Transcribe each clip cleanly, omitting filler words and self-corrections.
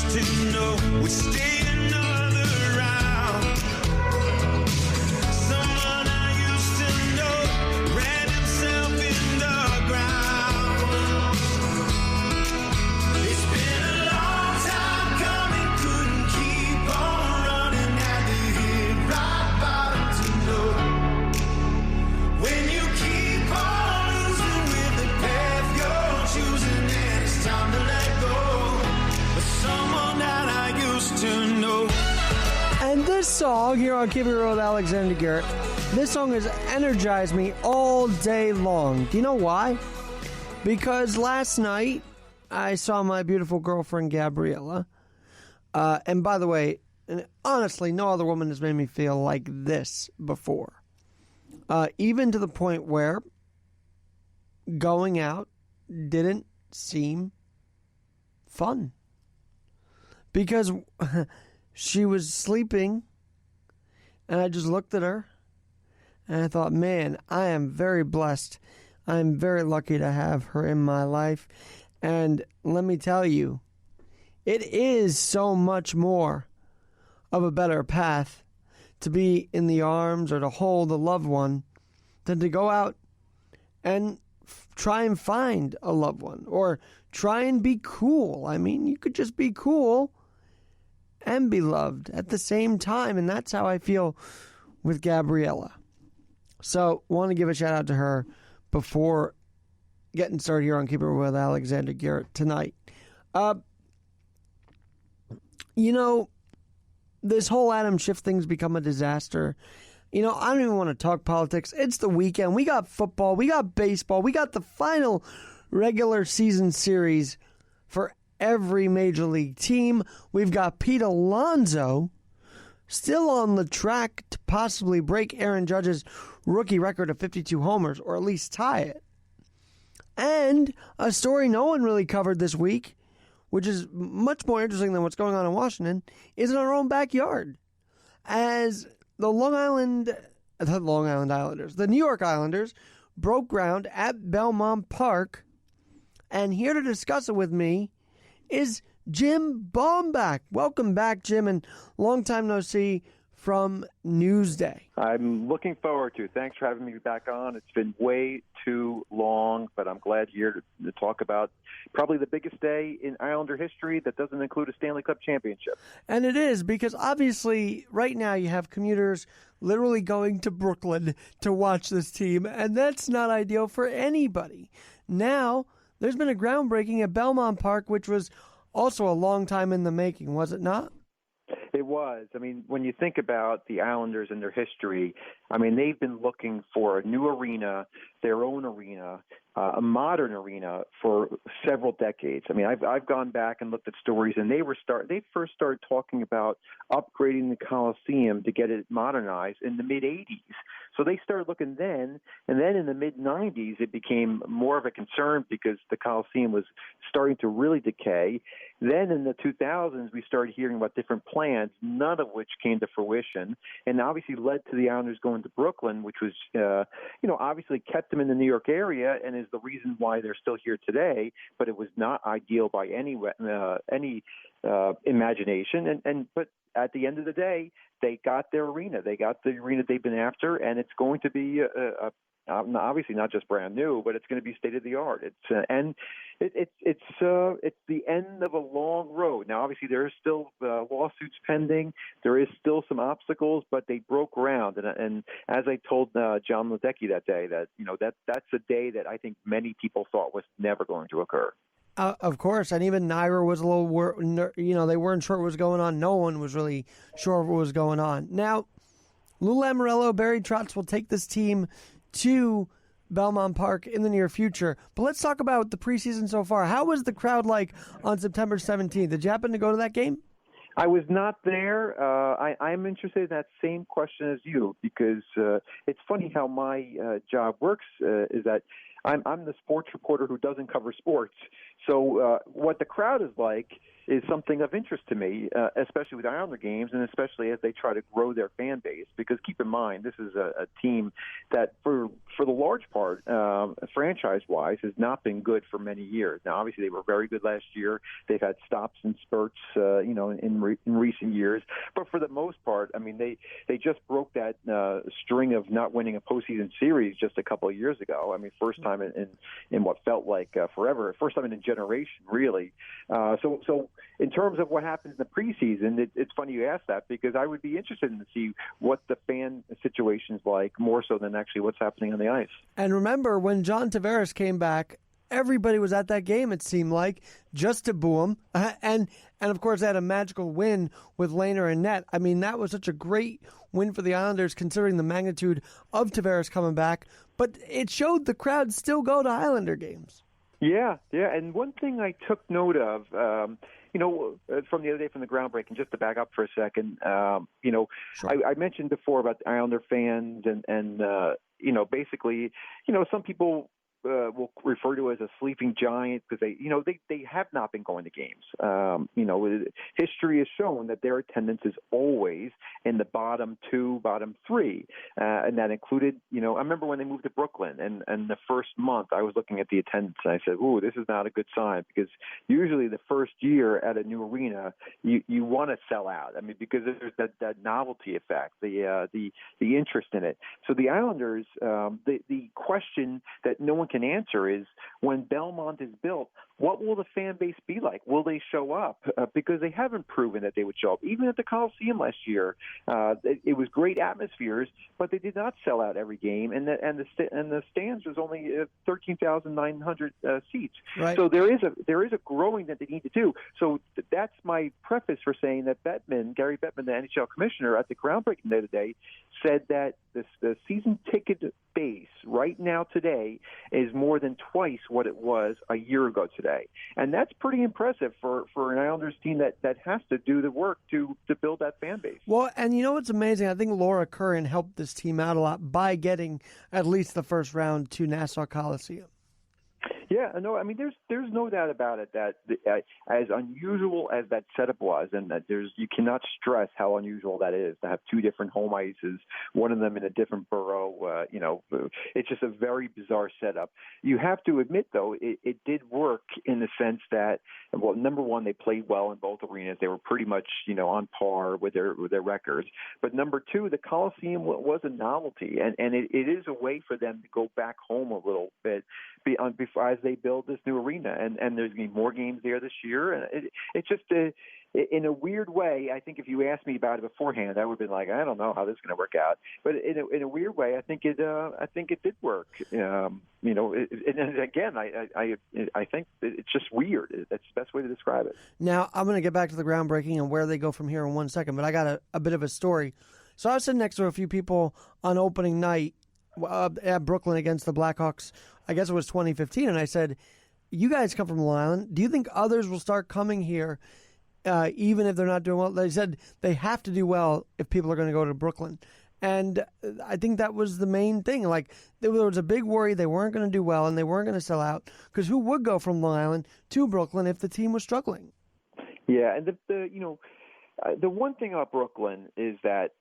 to know would stay another round. Someone I used to know ran himself in the ground. It's been a long time coming, couldn't keep on running, had to hit rock bottom to know. When you keep on losing with the path you're choosing, and it's time to let go of someone that I used to know. And this song here on Keep It Real with Alexander Garrett, this song has energized me all day long. Do you know why? Because last night I saw my beautiful girlfriend Gabriella. And by the way, honestly, no other woman has made me feel like this before. Even to the point where going out didn't seem fun. Because she was sleeping, and I just looked at her, and I thought, man, I am very blessed. I'm very lucky to have her in my life. And let me tell you, it is so much more of a better path to be in the arms or to hold a loved one than to go out and try and find a loved one or try and be cool. I mean, you could just be cool and be loved at the same time, and that's how I feel with Gabriella. So, want to give a shout out to her before getting started here on Keep It Real with Alexander Garrett tonight. You know, this whole Adam Schiff thing's become a disaster. You know, I don't even want to talk politics. It's the weekend. We got football. We got baseball. We got the final regular season series for every major league team. We've got Pete Alonso still on the track to possibly break Aaron Judge's rookie record of 52 homers, or at least tie it. And a story no one really covered this week, which is much more interesting than what's going on in Washington, is in our own backyard. As the New York Islanders broke ground at Belmont Park, and here to discuss it with me is Jim Baumbach. Welcome back, Jim, and long time no see from Newsday. I'm looking forward to it. Thanks for having me back on. It's been way too long, but I'm glad you're here to talk about probably the biggest day in Islander history that doesn't include a Stanley Cup championship. And it is, because obviously right now you have commuters literally going to Brooklyn to watch this team, and that's not ideal for anybody. Now, there's been a groundbreaking at Belmont Park, which was also a long time in the making, was it not? It was. I mean, when you think about the Islanders and their history, I mean, they've been looking for a new arena, their own arena, a modern arena for several decades. I mean, I've gone back and looked at stories, and they first started talking about upgrading the Coliseum to get it modernized in the mid-'80s. So they started looking then, and then in the mid-'90s, it became more of a concern because the Coliseum was starting to really decay. Then in the 2000s, we started hearing about different plans, none of which came to fruition, and obviously led to the Islanders going to Brooklyn, which was, obviously kept them in the New York area and is the reason why they're still here today. But it was not ideal by any imagination. But at the end of the day, they got their arena. They got the arena they've been after, and it's going to be obviously not just brand new, but it's going to be state of the art. It's the end of a long road. Now, obviously, there is still lawsuits pending. There is still some obstacles, but they broke ground. And as I told John Ledecky that day, that's a day that I think many people thought was never going to occur. Of course, and even Naira was a little, they weren't sure what was going on. No one was really sure what was going on. Now, Lou Lamoriello, Barry Trotz will take this team to Belmont Park in the near future. But let's talk about the preseason so far. How was the crowd like on September 17th? Did you happen to go to that game? I was not there. I'm interested in that same question as you, because it's funny how my job works is that I'm the sports reporter who doesn't cover sports. So what the crowd is like is something of interest to me, especially with Islander games, and especially as they try to grow their fan base. Because keep in mind, this is a team that, for the large part, franchise-wise, has not been good for many years. Now, obviously, they were very good last year. They've had stops and spurts, in recent years. But for the most part, I mean, they just broke that string of not winning a postseason series just a couple of years ago. I mean, first time in what felt like forever, first time in a generation, really. So in terms of what happens in the preseason, it's funny you ask that, because I would be interested in to see what the fan situation's like, more so than actually what's happening on the ice. And remember, when John Tavares came back, everybody was at that game, it seemed like, just to boo him. And of course, they had a magical win with Lehner and net. I mean, that was such a great win for the Islanders, considering the magnitude of Tavares coming back. But it showed the crowd still go to Islander games. Yeah. And one thing I took note of, from the other day from the groundbreaking, just to back up for a second, Sure. I mentioned before about the Islander fans and basically, some people will refer to as a sleeping giant because they have not been going to games. History has shown that their attendance is always in the bottom two, bottom three, and that included, I remember when they moved to Brooklyn, and the first month I was looking at the attendance and I said, "Ooh, this is not a good sign," because usually the first year at a new arena, you want to sell out. I mean, because there's that novelty effect, the interest in it. So the Islanders, the question that no one can answer is, when Belmont is built, what will the fan base be like? Will they show up? Because they haven't proven that they would show up. Even at the Coliseum last year, it was great atmospheres, but they did not sell out every game, and the stands was only 13,900 seats. Right. So there is a growing that they need to do. So that's my preface for saying that Gary Bettman, the NHL commissioner, at the groundbreaking the other day, said that the season ticket base right now today is more than twice what it was a year ago today. And that's pretty impressive for an Islanders team that has to do the work to build that fan base. Well, and you know what's amazing? I think Laura Curran helped this team out a lot by getting at least the first round to Nassau Coliseum. Yeah, no, I mean, there's no doubt about it that as unusual as that setup was, and that you cannot stress how unusual that is to have two different home ices, one of them in a different borough. It's just a very bizarre setup. You have to admit, though, it did work in the sense that, well, number one, they played well in both arenas. They were pretty much, on par with their records. But number two, the Coliseum was a novelty, and it is a way for them to go back home a little bit as they build this new arena, and there's going to be more games there this year. And it's just in a weird way, I think if you asked me about it beforehand, I would have been like, I don't know how this is going to work out. But in a weird way, I think it did work. And again, I think it's just weird. That's the best way to describe it. Now, I'm going to get back to the groundbreaking and where they go from here in 1 second, but I got a bit of a story. So I was sitting next to a few people on opening night at Brooklyn against the Blackhawks. I guess it was 2015, and I said, "You guys come from Long Island. Do you think others will start coming here, even if they're not doing well?" They said they have to do well if people are going to go to Brooklyn, and I think that was the main thing. Like, there was a big worry they weren't going to do well and they weren't going to sell out, because who would go from Long Island to Brooklyn if the team was struggling? Yeah, and the one thing about Brooklyn is that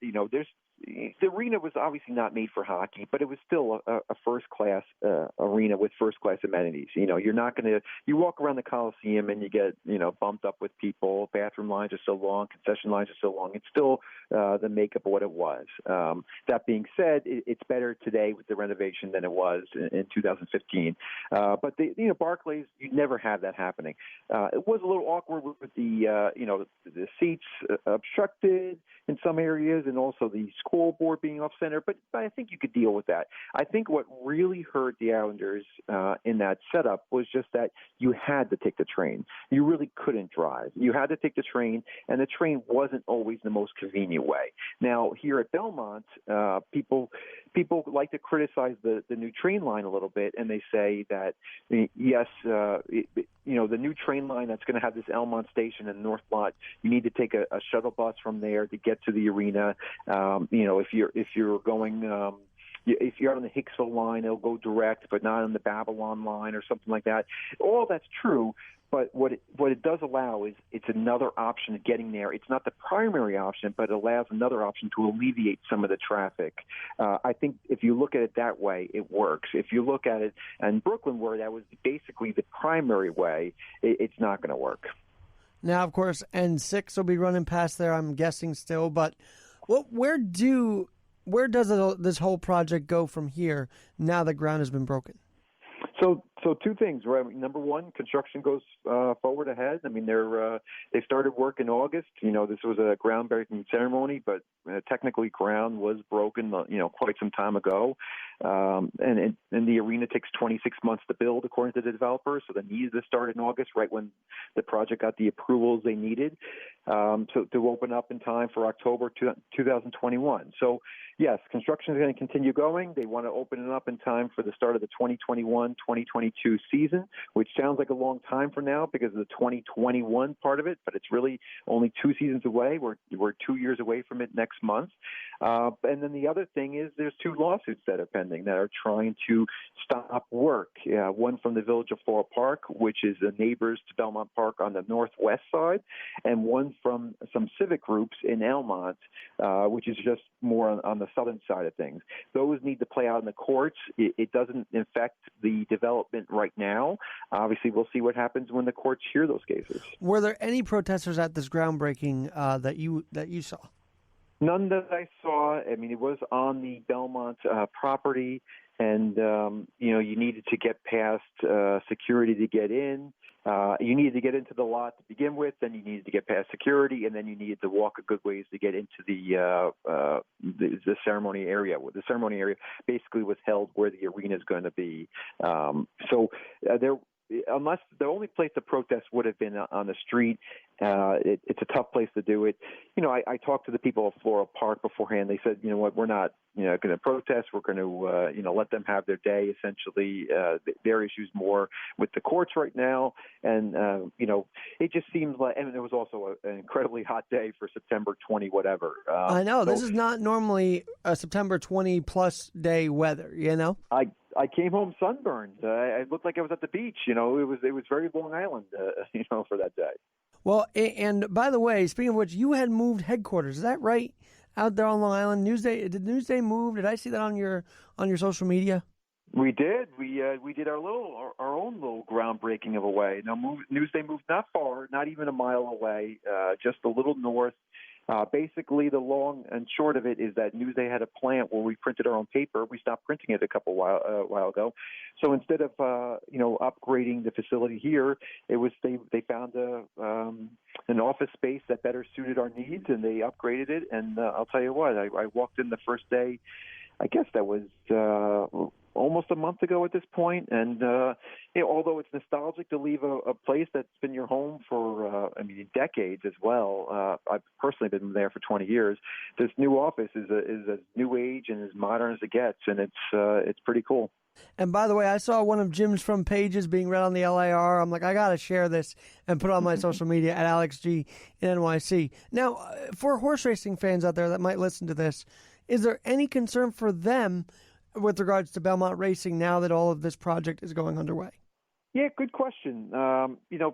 the arena was obviously not made for hockey, but it was still a first-class arena with first-class amenities. You're not going to – you walk around the Coliseum and you get, bumped up with people. Bathroom lines are so long. Concession lines are so long. It's still the makeup of what it was. That being said, it's better today with the renovation than it was in 2015. But, Barclays, you'd never have that happening. It was a little awkward with the seats obstructed in some areas, and also the scoreboard being off center, but I think you could deal with that. I think what really hurt the Islanders in that setup was just that you had to take the train. You really couldn't drive. You had to take the train, and the train wasn't always the most convenient way. Now, here at Belmont, people like to criticize the new train line a little bit, and they say that, yes, the new train line that's going to have this Elmont station in the North Lot, you need to take a shuttle bus from there to get to the arena. If you're going if you're on the Hicksville line, it'll go direct, but not on the Babylon line or something like that. All that's true, But what it does allow is it's another option of getting there. It's not the primary option, but it allows another option to alleviate some of the traffic. I think if you look at it that way, it works. If you look at it in Brooklyn, where that was basically the primary way, it's not going to work. Now, of course, N6 will be running past there, I'm guessing still. But where does this whole project go from here now that ground has been broken? So two things, right? Number one, construction goes forward ahead. I mean, they started work in August. This was a groundbreaking ceremony, but technically ground was broken, quite some time ago. And the arena takes 26 months to build, according to the developers. So they needed to start in August, right when the project got the approvals they needed, so to open up in time for October 2021. So yes, construction is going to continue going. They want to open it up in time for the start of the 2021-2022 season, which sounds like a long time from now because of the 2021 part of it, but it's really only 2 seasons away. We're 2 years away from it next month. And then the other thing is there's 2 lawsuits that are pending that are trying to stop work. One from the Village of Floral Park, which is the neighbors to Belmont Park on the northwest side, and one from some civic groups in Elmont, which is just more on the southern side of things. Those need to play out in the courts. It doesn't affect the development right now. Obviously, we'll see what happens when the courts hear those cases. Were there any protesters at this groundbreaking that you saw? None that I saw. I mean, it was on the Belmont property, and you needed to get past security to get in. You needed to get into the lot to begin with, then you needed to get past security, and then you needed to walk a good ways to get into the ceremony area. The ceremony area basically was held where the arena is going to be. Unless the only place to protest would have been on the street, it's a tough place to do it. I talked to the people of Floral Park beforehand. They said, you know what, we're not going to protest. We're going to let them have their day. Essentially, their issues more with the courts right now. And it just seems like, and it was also an incredibly hot day for September 20 whatever. I know this is not normally a September 20 plus day weather. I came home sunburned. I looked like I was at the beach. It was very Long Island, for that day. Well, and by the way, speaking of which, you had moved headquarters. Is that right? Out there on Long Island, Newsday. Did Newsday move? Did I see that on your social media? We did. We did our own little groundbreaking of a way. Now, Newsday moved not far, not even a mile away, just a little north. Basically, the long and short of it is that Newsday had a plant where we printed our own paper. We stopped printing it a while ago. So instead of upgrading the facility here, it was they found an office space that better suited our needs, and they upgraded it. And I'll tell you what, I walked in the first day. I guess that was almost a month ago at this point. And although it's nostalgic to leave a place that's been your home for, decades as well. I've personally been there for 20 years. This new office is as new age and as modern as it gets, and it's pretty cool. And by the way, I saw one of Jim's front pages being read on the LIR. I'm like, I got to share this and put it on my social media at AlexG in NYC. Now, for horse racing fans out there that might listen to this, is there any concern for them with regards to Belmont racing now that all of this project is going underway? Yeah, good question.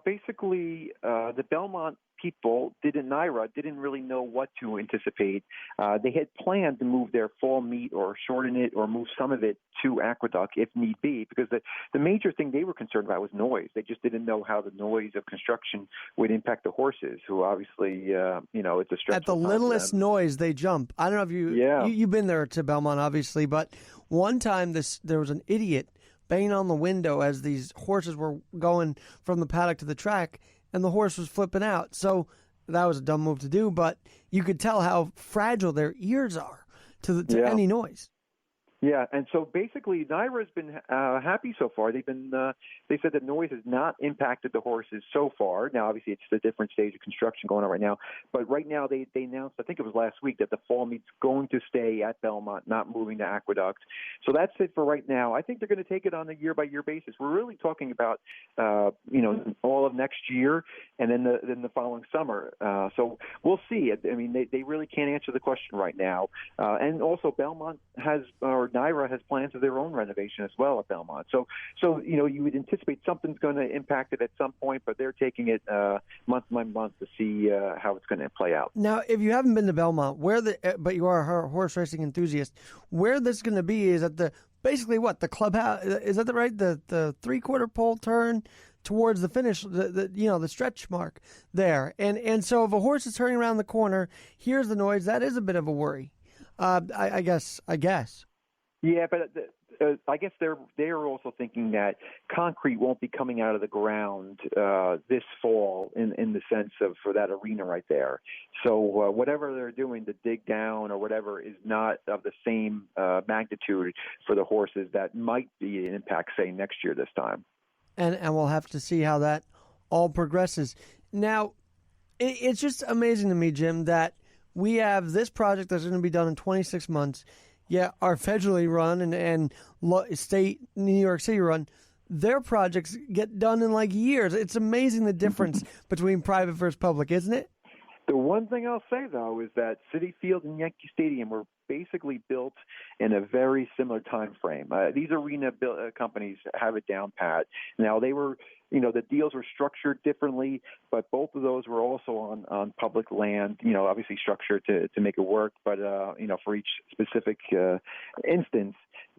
Basically, the Belmont people NYRA didn't really know what to anticipate. They had planned to move their fall meet or shorten it or move some of it to Aqueduct if need be, because the major thing they were concerned about was noise. They just didn't know how the noise of construction would impact the horses, who obviously, it's a stressful at the littlest noise they jump. I don't know if you've been there to Belmont, obviously, but one time there was an idiot banging on the window as these horses were going from the paddock to the track, and the horse was flipping out. So that was a dumb move to do, but you could tell how fragile their ears are to any noise. Yeah, and so basically, NYRA has been happy so far. They said that noise has not impacted the horses so far. Now, obviously, it's a different stage of construction going on right now. But right now, they announced, I think it was last week, that the fall meet's going to stay at Belmont, not moving to Aqueduct. So that's it for right now. I think they're going to take it on a year-by-year basis. We're really talking about, all of next year and then the following summer. So we'll see. I mean, they really can't answer the question right now. And also, Belmont NYRA has plans of their own renovation as well at Belmont. So you would anticipate anticipate something's going to impact it at some point, but they're taking it month by month to see how it's going to play out. Now, if you haven't been to Belmont, but you are a horse racing enthusiast, where this is going to be is at the clubhouse. Is that the 3/4 pole turn towards the finish, the stretch mark there, and so if a horse is turning around the corner, hears the noise, that is a bit of a worry. I guess. Yeah, but I guess they're also thinking that concrete won't be coming out of the ground this fall in the sense of for that arena right there. So whatever they're doing to dig down or whatever is not of the same magnitude for the horses that might be an impact, say, next year this time. And we'll have to see how that all progresses. Now, it's just amazing to me, Jim, that we have this project that's going to be done in 26 months. Yeah, our federally run and state New York City run, their projects get done in like years. It's amazing the difference between private versus public, isn't it? The one thing I'll say, though, is that Citi Field and Yankee Stadium were basically built in a very similar time frame. These arena companies have it down pat. Now, they were, the deals were structured differently, but both of those were also on public land, obviously structured to make it work, but, for each specific instance.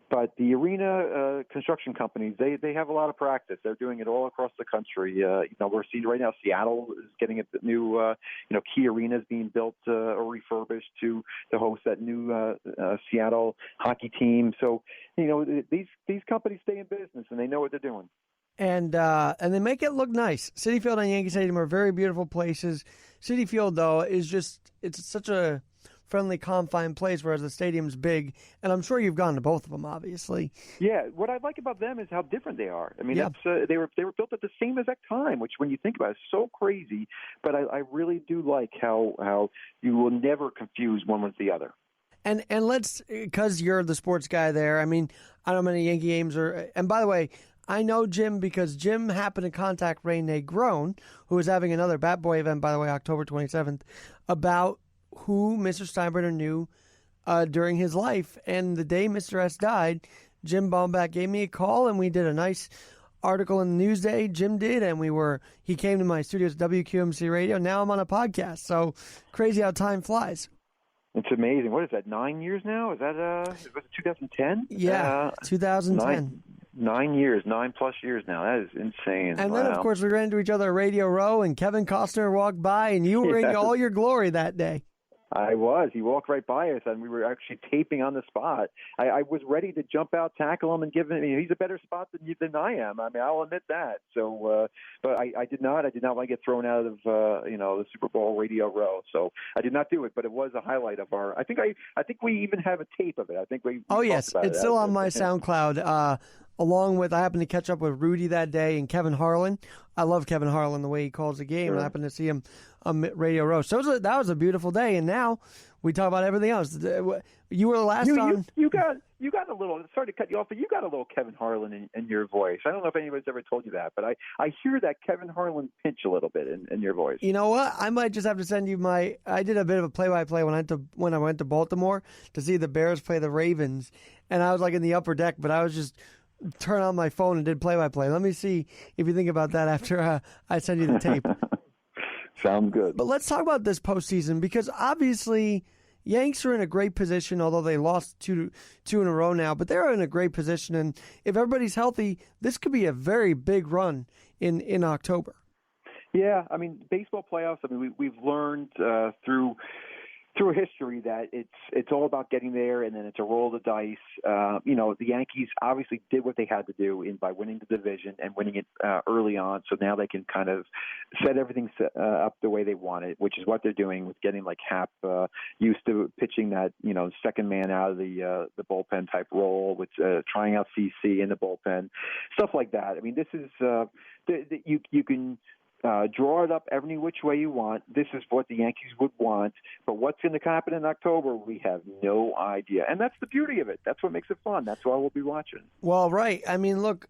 But the arena construction companies, they have a lot of practice. They're doing it all across the country. We're seeing right now Seattle is getting a new, key arenas being built or refurbished to host that new Seattle hockey team. So, these companies stay in business and they know what they're doing. And they make it look nice. Citi Field and Yankee Stadium are very beautiful places. Citi Field, though, it's such a friendly, confined place, whereas the stadium's big. And I'm sure you've gone to both of them, obviously. Yeah, what I like about them is how different they are. I mean, yeah. They were built at the same exact time, which when you think about it, is so crazy. But I really do like how you will never confuse one with the other. And let's, because you're the sports guy there, I mean, I don't know how many Yankee games are. And by the way, I know Jim because Jim happened to contact Ray Negron, who is having another Bat Boy event, by the way, October 27th, about who Mr. Steinbrenner knew during his life. And the day Mr. S died, Jim Baumbach gave me a call, and we did a nice article in the Newsday. Jim did, and he came to my studios at WQMC Radio. Now I'm on a podcast. So crazy how time flies. It's amazing. What is that, 9 years now? Is that was it 2010? Yeah, 2010. 9 years, 9+ years now. That is insane. And wow. then, of course, we ran into each other at Radio Row, and Kevin Costner walked by, and you were in all your glory that day. I was. He walked right by us, and we were actually taping on the spot. I was ready to jump out, tackle him, and give him. He's a better spot than I am. I mean, I'll admit that. So, but I did not. I did not want to get thrown out of the Super Bowl Radio Row. So I did not do it. But it was a highlight of our. I think we even have a tape of it. I think we. Oh yes, it's still on my SoundCloud. Along with, I happened to catch up with Rudy that day and Kevin Harlan. I love Kevin Harlan, the way he calls the game. Sure. And I happened to see him on Radio Row. So that was a beautiful day. And now we talk about everything else. You were the last on. You got a little, sorry to cut you off, but you got a little Kevin Harlan in your voice. I don't know if anybody's ever told you that, but I hear that Kevin Harlan pinch a little bit in your voice. You know what? I might just have to send you I did a bit of a play-by-play when I went to Baltimore to see the Bears play the Ravens. And I was like in the upper deck, but I was just turn on my phone and did play-by-play. Let me see if you think about that after I send you the tape. Sounds good. But let's talk about this postseason, because obviously Yanks are in a great position, although they lost two in a row now, but they're in a great position. And if everybody's healthy, this could be a very big run in October. Yeah, I mean, baseball playoffs, I mean, we've learned through history that it's all about getting there, and then it's a roll of the dice. The Yankees obviously did what they had to do by winning the division and winning it early on, so now they can kind of set everything up the way they want it, which is what they're doing with getting like Hap used to pitching that second man out of the bullpen type role, with trying out CC in the bullpen, stuff like that. I mean, this is you can draw it up every which way you want. This is what the Yankees would want. But what's going to happen in October, we have no idea. And that's the beauty of it. That's what makes it fun. That's why we'll be watching. Well, right. I mean, look,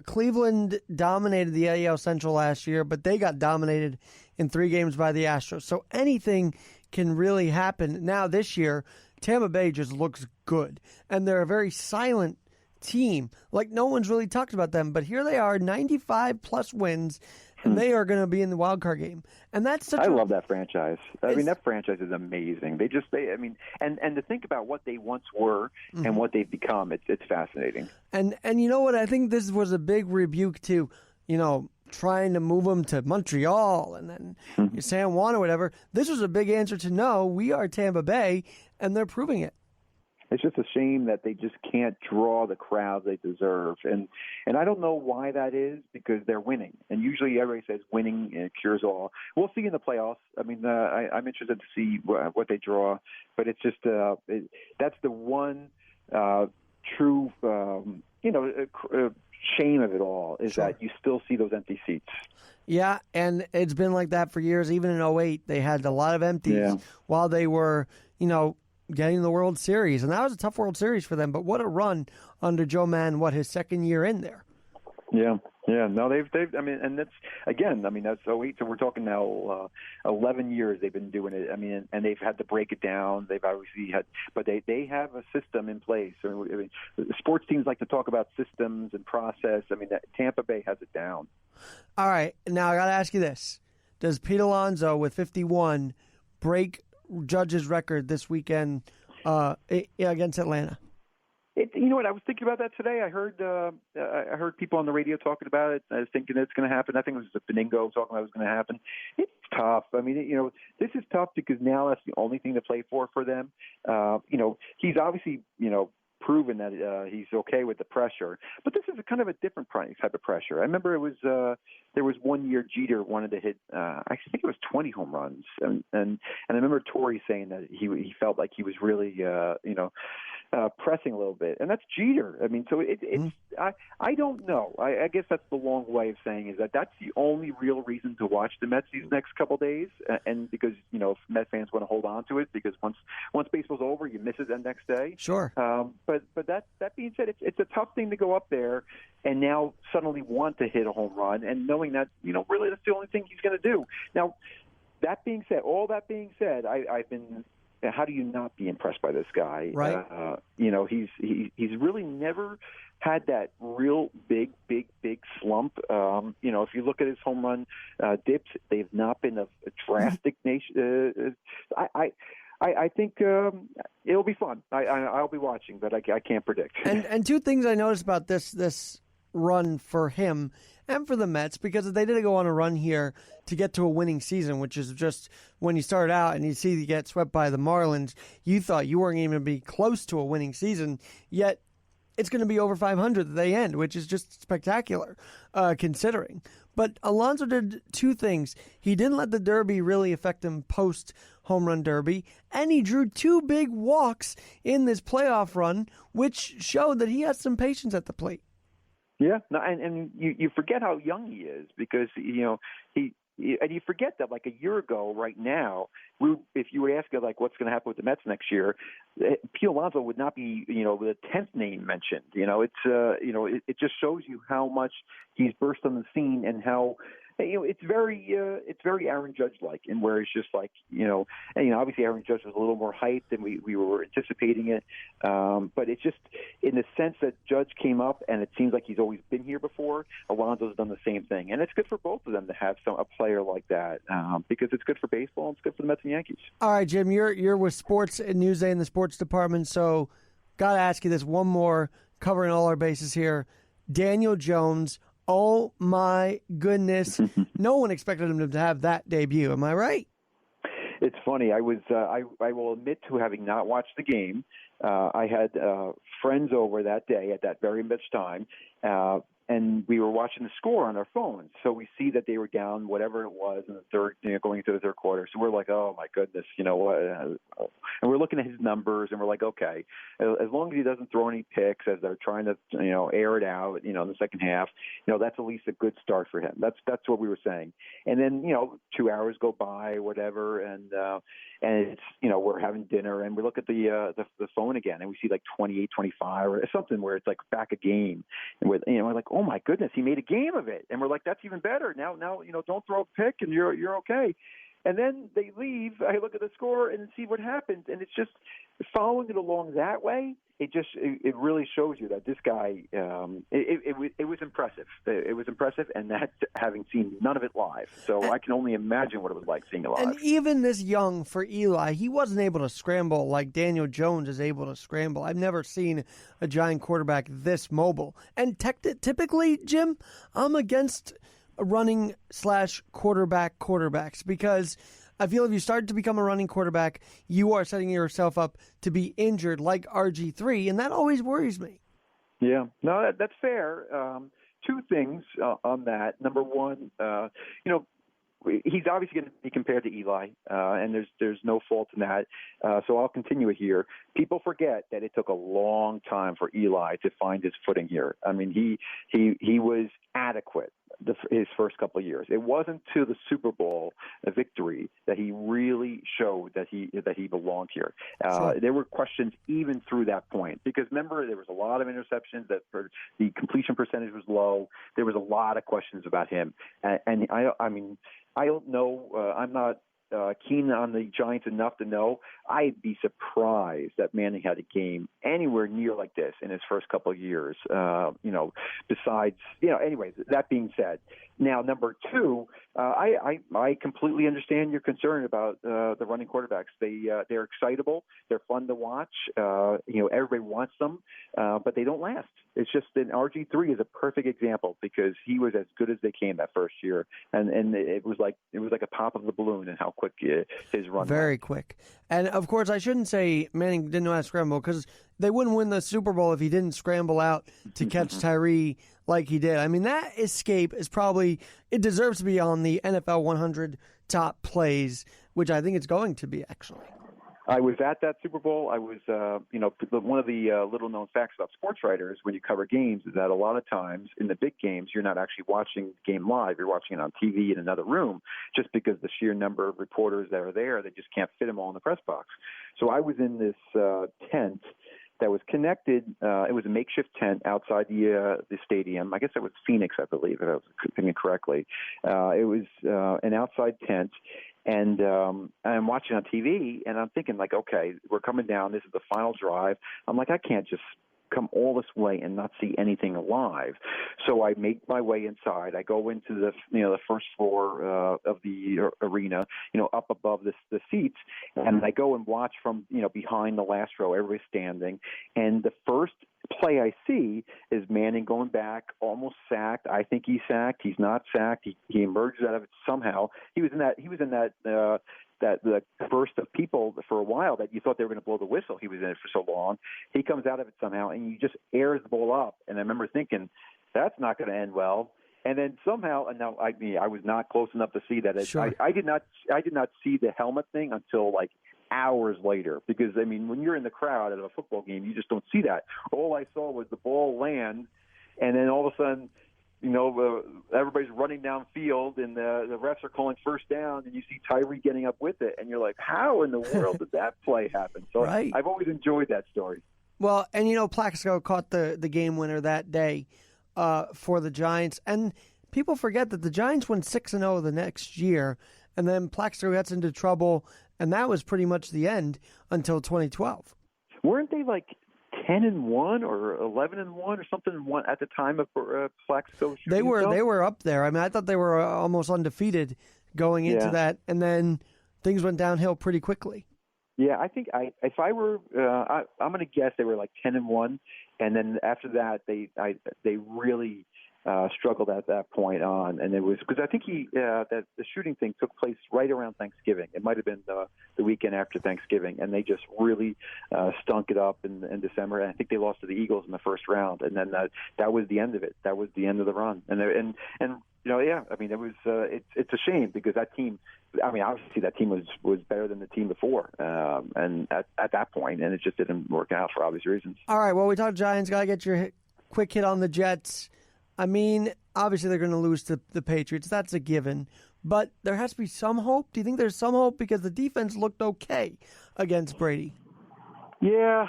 Cleveland dominated the AL Central last year, but they got dominated in 3 games by the Astros. So anything can really happen. Now this year, Tampa Bay just looks good. And they're a very silent team. Like, no one's really talked about them, but here they are, 95-plus wins, and they are going to be in the wild card game. And that's such I love that franchise. I mean, that franchise is amazing. I mean, and to think about what they once were and what they've become, it's fascinating. And you know what? I think this was a big rebuke to, trying to move them to Montreal and then San Juan or whatever. This was a big answer to no, we are Tampa Bay, and they're proving it. It's just a shame that they just can't draw the crowd they deserve. And I don't know why that is, because they're winning. And usually everybody says winning cures all. We'll see in the playoffs. I mean, I'm interested to see what they draw. But it's just that's the one true, shame of it all is that you still see those empty seats. Yeah, and it's been like that for years. Even in 2008, they had a lot of empties while they were, getting the World Series. And that was a tough World Series for them. But what a run under Joe Mann, his second year in there. Yeah. No, they've. I mean, and that's that's 2008. So we're talking now 11 years they've been doing it. I mean, and they've had to break it down. They've obviously had, but they have a system in place. I mean, sports teams like to talk about systems and process. I mean, Tampa Bay has it down. All right, now I got to ask you this: does Pete Alonso with 51 break Judge's record this weekend against Atlanta? You know what? I was thinking about that today. I heard people on the radio talking about it. I was thinking it's going to happen. I think it was Beningo talking about it was going to happen. It's tough. I mean, this is tough because now that's the only thing to play for them. He's obviously, proven that he's okay with the pressure, but this is a kind of a different type of pressure. I remember it was there was one year Jeter wanted to hit I think it was 20 home runs, and I remember Torrey saying that he felt like he was really pressing a little bit, and that's Jeter. I mean, so I don't know. I guess that's the long way of saying is that's the only real reason to watch the Mets these next couple of days, and because if Met fans want to hold on to it, because once baseball's over, you miss it the next day. Sure. But that being said, it's a tough thing to go up there and now suddenly want to hit a home run, and knowing that really that's the only thing he's going to do. Now, all that being said, I've been. How do you not be impressed by this guy? Right. He's really never had that real big slump. If you look at his home run dips, they've not been a drastic nation. I think it'll be fun. I'll be watching, but I can't predict. And two things I noticed about this run for him and for the Mets, because they did go on a run here to get to a winning season, which is just when you start out and you see you get swept by the Marlins, you thought you weren't even going to be close to a winning season, yet it's going to be over 500 that they end, which is just spectacular considering. But Alonso did two things. He didn't let the Derby really affect him post-home run Derby, and he drew two big walks in this playoff run, which showed that he has some patience at the plate. Yeah, no, and you forget how young he is, because and you forget that like a year ago, right now, if you would ask like what's going to happen with the Mets next year, Pete Alonso would not be the 10th name mentioned. It just shows you how much he's burst on the scene and how. It's very Aaron Judge-like, and where it's just like, obviously Aaron Judge was a little more hyped than we were anticipating it. But it's just in the sense that Judge came up, and it seems like he's always been here before. Alonso's done the same thing, and it's good for both of them to have a player like that, because it's good for baseball and it's good for the Mets and Yankees. All right, Jim, you're with Sports at Newsday in the sports department, so got to ask you this one more, covering all our bases here. Daniel Jones. Oh, my goodness. No one expected him to have that debut. Am I right? It's funny. I will admit to having not watched the game. I had friends over that day at that very much time, and we were watching the score on our phones. So we see that they were down whatever it was in the third, going into the third quarter. So we're like, oh my goodness, what? And we're looking at his numbers, and we're like, okay, as long as he doesn't throw any picks as they're trying to, air it out, in the second half, that's at least a good start for him. That's what we were saying. And then, 2 hours go by, whatever, and it's, we're having dinner, and we look at the phone again, and we see like 28, 25 or something where it's like back a game, and we're like, oh my goodness, he made a game of it, and we're like, that's even better. Now, don't throw a pick, and you're okay. And then they leave. I look at the score and see what happens, and it's just following it along that way. it really shows you that this guy, it was impressive. It was impressive, and that having seen none of it live. So I can only imagine what it was like seeing it live. And even this young for Eli, he wasn't able to scramble like Daniel Jones is able to scramble. I've never seen a Giant quarterback this mobile. And typically, Jim, I'm against running / quarterbacks because I feel if you start to become a running quarterback, you are setting yourself up to be injured like RG3, and that always worries me. Yeah, no, that's fair. Two things on that. Number one, he's obviously going to be compared to Eli, and there's no fault in that. So I'll continue it here. People forget that it took a long time for Eli to find his footing here. I mean, he was adequate his first couple of years. It wasn't to the Super Bowl victory that he really showed that he belonged here. Sure. There were questions even through that point because remember there was a lot of interceptions that the completion percentage was low. There was a lot of questions about him, and I mean. I don't know. I'm not keen on the Giants enough to know. I'd be surprised that Manning had a game anywhere near like this in his first couple of years. Besides, anyways, that being said, now number two, I completely understand your concern about the running quarterbacks. They're excitable. They're fun to watch. Everybody wants them, but they don't last. It's just that RG3 is a perfect example because he was as good as they came that first year, and it was like a pop of the balloon and how quick his run. Very quick. And of course, I shouldn't say Manning didn't know how to scramble because they wouldn't win the Super Bowl if he didn't scramble out to catch Tyree like he did. I mean, that escape is it deserves to be on the NFL 100 top plays, which I think it's going to be actually. I was at that Super Bowl. I was, one of the little-known facts about sports writers when you cover games is that a lot of times in the big games, you're not actually watching the game live. You're watching it on TV in another room just because the sheer number of reporters that are there, they just can't fit them all in the press box. So I was in this tent that was connected. It was a makeshift tent outside the stadium. I guess it was Phoenix, I believe, if I was thinking correctly. It was an outside tent. And I'm watching on TV, and I'm thinking, like, okay, we're coming down. This is the final drive. I'm like, I can't just come all this way and not see anything live. So I make my way inside. I go into the first floor of the arena, up above the seats, and I go and watch from behind the last row. Everybody's standing, and the first play I see is Manning going back, almost sacked. I think he's sacked. He's not sacked. He emerges out of it somehow. He was in that the burst of people for a while that you thought they were going to blow the whistle. He was in it for so long. He comes out of it somehow, and he just airs the ball up. And I remember thinking, that's not going to end well. And then somehow, and now I was not close enough to see that. Sure. I did not see the helmet thing until like hours later, because I mean, when you're in the crowd at a football game, you just don't see that. All I saw was the ball land, and then all of a sudden, everybody's running downfield, and the refs are calling first down, and you see Tyree getting up with it, and you're like, how in the world did that play happen? So right. I've always enjoyed that story. Well, and Plaxico caught the game winner that day for the Giants, and people forget that the Giants went 6-0 the next year, and then Plaxico gets into trouble, and that was pretty much the end until 2012. Weren't they like 10-1 or 11-1 or something at the time of Plaxico? They were up there. I mean, I thought they were almost undefeated going into that, and then things went downhill pretty quickly. Yeah, I think if I were, I'm going to guess they were like 10-1, and then after that they really struggled at that point on, and it was because I think that the shooting thing took place right around Thanksgiving. It might have been the weekend after Thanksgiving, and they just really stunk it up in December. And I think they lost to the Eagles in the first round, and then that was the end of it. That was the end of the run. And I mean, it was it's a shame because that team. I mean, obviously that team was better than the team before, and at that point, and it just didn't work out for obvious reasons. All right, well, we talked Giants. Got to get your quick hit on the Jets. I mean, obviously they're going to lose to the Patriots. That's a given. But there has to be some hope. Do you think there's some hope? Because the defense looked okay against Brady. Yeah.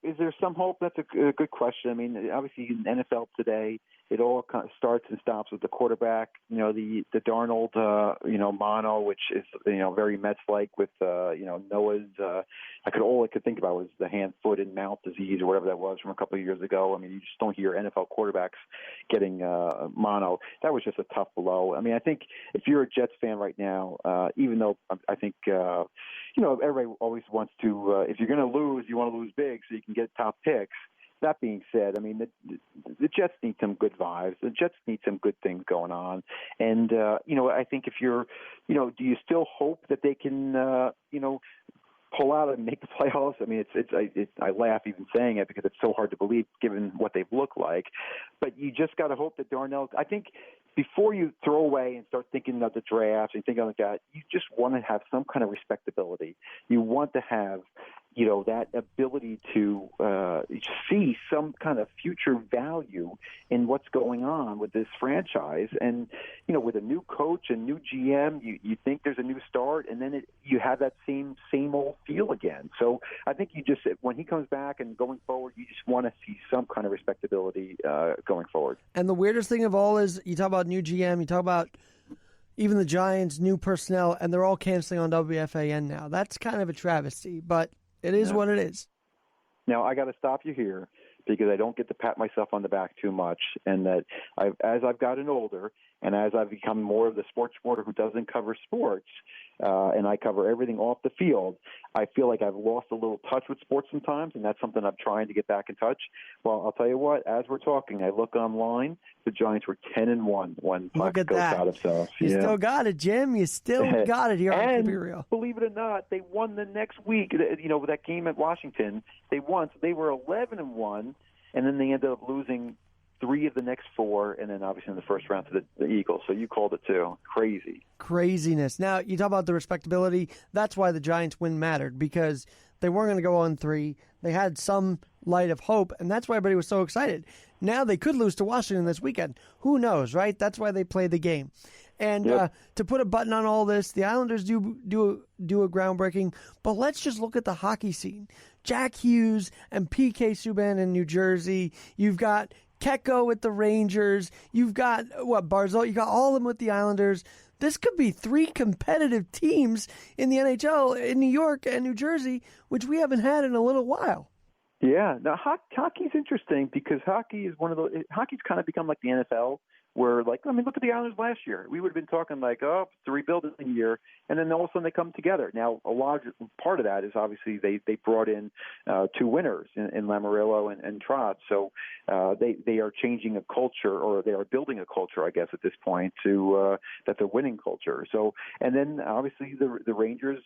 Is there some hope? That's a good question. I mean, obviously in NFL today, it all kind of starts and stops with the quarterback. The Darnold, mono, which is, very Mets-like with, Noah's. All I could think about was the hand, foot, and mouth disease or whatever that was from a couple of years ago. I mean, you just don't hear NFL quarterbacks getting mono. That was just a tough blow. I mean, I think if you're a Jets fan right now, even though I think, everybody always wants to, if you're going to lose, you want to lose big so you can get top picks. That being said, I mean, the Jets need some good vibes. The Jets need some good things going on. And, I think if you're, do you still hope that they can, pull out and make the playoffs? I mean, I laugh even saying it because it's so hard to believe given what they've looked like. But you just got to hope that Darnell, I think before you throw away and start thinking about the draft and thinking like that, you just want to have some kind of respectability. You want to have, that ability to see some kind of future value in what's going on with this franchise. And, with a new coach and new GM, you think there's a new start, and then you have that same old feel again. So I think when he comes back and going forward, you just want to see some kind of respectability going forward. And the weirdest thing of all is you talk about new GM, you talk about even the Giants, new personnel, and they're all canceling on WFAN now. That's kind of a travesty, but it is what it is. Now, I got to stop you here because I don't get to pat myself on the back too much, and that as I've gotten older and as I've become more of the sports reporter who doesn't cover sports, and I cover everything off the field, I feel like I've lost a little touch with sports sometimes, and that's something I'm trying to get back in touch. Well, I'll tell you what, as we're talking, I look online, the Giants were 10-1 when Black goes out himself. You still got it, Jim. You still got it here on Keep It Real. Believe it or not, they won the next week. That game at Washington, they won. So they were 11-1, and then they ended up losing 3 of the next 4, and then obviously in the first round to the Eagles. So you called it too. Craziness. Now, you talk about the respectability. That's why the Giants win mattered, because they weren't going to go on 3. They had some light of hope, and that's why everybody was so excited. Now they could lose to Washington this weekend. Who knows, right? That's why they play the game. And to put a button on all this, the Islanders do a groundbreaking, but let's just look at the hockey scene. Jack Hughes and PK Subban in New Jersey. You've got Kekko with the Rangers. You've got, Barzal? You got all of them with the Islanders. This could be 3 competitive teams in the NHL in New York and New Jersey, which we haven't had in a little while. Yeah. Now, hockey's interesting because hockey's kind of become like the NFL, where, look at the Islanders last year. We would have been talking it's a rebuilding year, and then all of a sudden they come together. Now, a large part of that is obviously they brought in 2 winners in Lamoriello and Trotz. So they are changing a culture, or they are building a culture, I guess, at this point, to that's a winning culture. So, and then obviously the Rangers,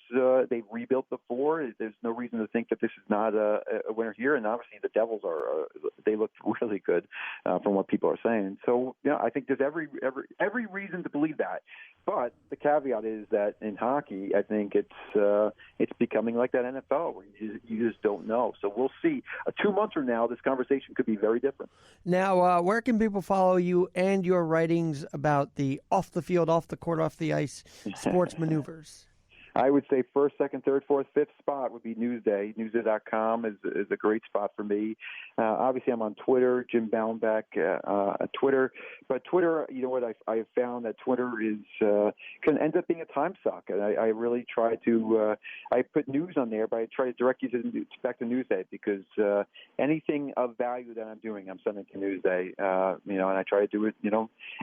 they've rebuilt before. There's no reason to think that this is not a winner here. And obviously the Devils they look really good from what people are saying. So, I think there's every reason to believe that. But the caveat is that in hockey, I think it's becoming like that NFL, where you just don't know. So we'll see. 2 months from now, this conversation could be very different. Now, where can people follow you and your writings about the off the field, off the court, off the ice sports maneuvers? I would say first, second, third, fourth, fifth spot would be Newsday. Newsday.com is a great spot for me. Obviously, I'm on Twitter, Jim Baumbach, Twitter. But Twitter, I have found that Twitter can end up being a time suck. And I really try to I put news on there, but I try to direct you back to Newsday, because anything of value that I'm doing, I'm sending to Newsday. And I try to do it,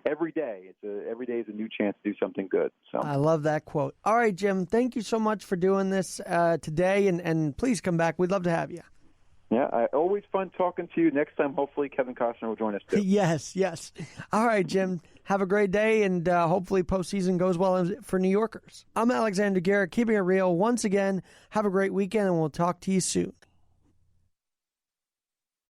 every day. Every day is a new chance to do something good. So I love that quote. All right, Jim. Thank you so much for doing this today, and please come back. We'd love to have you. Yeah, always fun talking to you. Next time, hopefully, Kevin Costner will join us, too. Yes. All right, Jim. Have a great day, and hopefully postseason goes well for New Yorkers. I'm Alexander Garrett, keeping it real. Once again, have a great weekend, and we'll talk to you soon.